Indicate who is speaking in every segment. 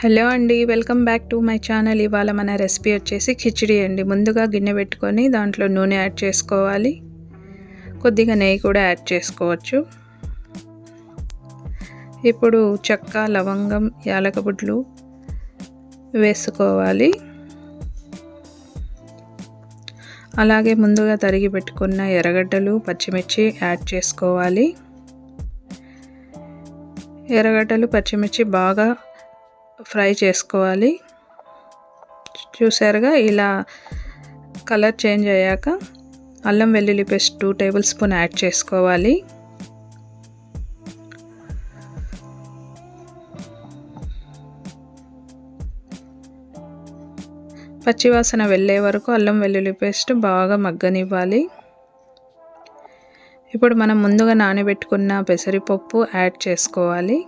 Speaker 1: Hello అండి, welcome back to my channel. ఇవాళ మన రెసిపీ వచ్చేసి కిచిడి అండి. ముందుగా గిన్నె పెట్టుకొని దాంట్లో నూనె యాడ్ చేసుకోవాలి. కొద్దిగా నెయ్యి కూడా యాడ్ చేసుకోవచ్చు. ఇప్పుడు చెక్క, లవంగం, యాలకులు వేసుకోవాలి. అలాగే ముందుగా తరిగి పెట్టుకున్న ఎర్రగడ్డలు, పచ్చిమిర్చి యాడ్ చేసుకోవాలి. ఎర్రగడ్డలు, పచ్చిమిర్చి బాగా ఫ్రై చేసుకోవాలి. చూసారుగా, ఇలా కలర్ చేంజ్ అయ్యాక అల్లం వెల్లుల్లి పేస్ట్ 2 టేబుల్ స్పూన్ యాడ్ చేసుకోవాలి. పచ్చివాసన వెళ్ళే వరకు అల్లం వెల్లుల్లి పేస్ట్ బాగా మగ్గనివ్వాలి. ఇప్పుడు మనం ముందుగా నానబెట్టుకున్న పెసరపప్పు యాడ్ చేసుకోవాలి.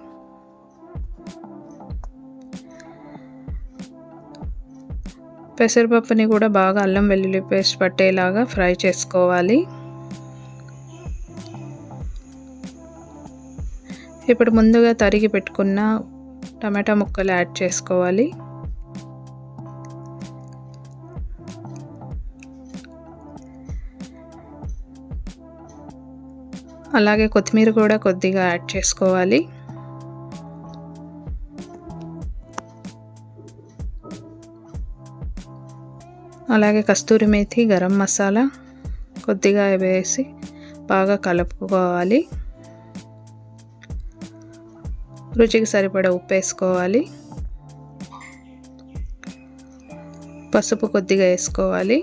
Speaker 1: పెసరపప్పుని కూడా బాగా అల్లం వెల్లుల్లి పేస్ట్ పట్టేలాగా ఫ్రై చేసుకోవాలి. ఇప్పుడు ముందుగా తరిగి పెట్టుకున్న టమాటా ముక్కలు యాడ్ చేసుకోవాలి. అలాగే కొత్తిమీర కూడా కొద్దిగా యాడ్ చేసుకోవాలి. అలాగే కస్తూరి మేథి, గరం మసాలా కొద్దిగా వేసి బాగా కలుపుకోవాలి. రుచికి సరిపడా ఉప్పు వేసుకోవాలి. పసుపు కొద్దిగా వేసుకోవాలి.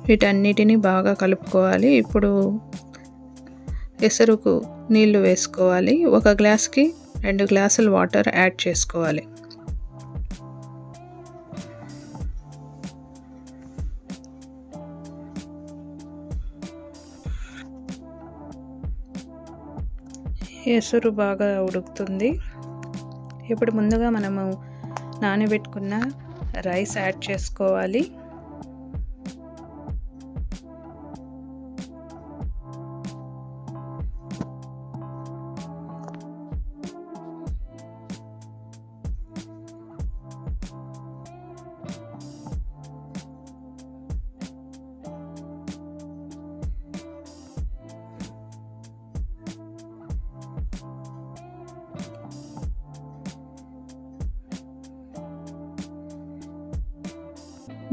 Speaker 1: వీటన్నిటిని బాగా కలుపుకోవాలి. ఇప్పుడు ఎసరుకు నీళ్లు వేసుకోవాలి. 1 గ్లాస్కి 2 గ్లాసులు వాటర్ యాడ్ చేసుకోవాలి. ఎసురు బాగా ఉడుకుతుంది. ఇప్పుడు ముందుగా మనము నానబెట్టుకున్న రైస్ యాడ్ చేసుకోవాలి.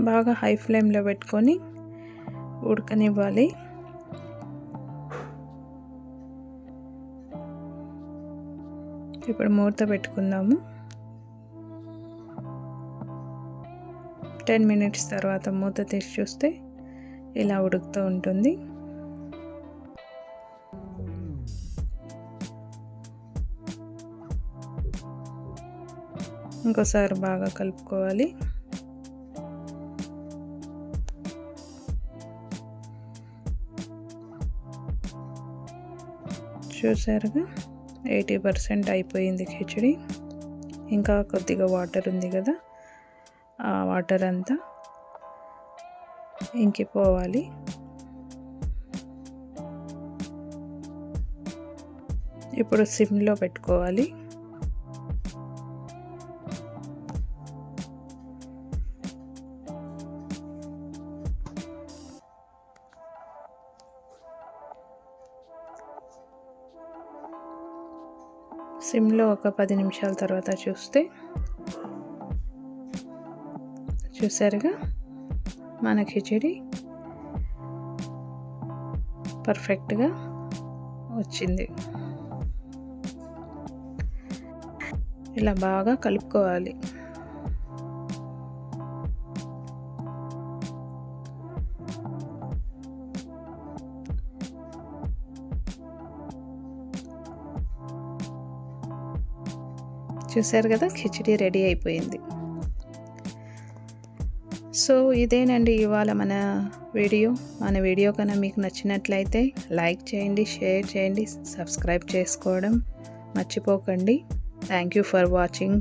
Speaker 1: బాగా హై ఫ్లేమ్లో పెట్టుకొని ఉడకనివ్వాలి. ఇప్పుడు మూత పెట్టుకుందాము. 10 మినిట్స్ తర్వాత మూత తీసి చూస్తే ఇలా ఉడుకుతూ ఉంటుంది. ఇంకోసారి బాగా కలుపుకోవాలి. చూసారుగా, 80% అయిపోయింది కిచిడి. ఇంకా కొద్దిగా వాటర్ ఉంది కదా, ఆ వాటర్ అంతా ఇంకిపోవాలి. ఇప్పుడు సిమ్లో పెట్టుకోవాలి. సిమ్లో ఒక 10 నిమిషాల తర్వాత చూసారుగా, మన కిచిడి పర్ఫెక్ట్గా వచ్చింది. ఇలా బాగా కలుపుకోవాలి. చూసారు కదా, కిచిడి రెడీ అయిపోయింది. సో ఇదేనండి ఇవాళ మన వీడియో కన్నా మీకు నచ్చినట్లయితే లైక్ చేయండి, షేర్ చేయండి, సబ్స్క్రైబ్ చేసుకోవడం మర్చిపోకండి. Thank you for watching.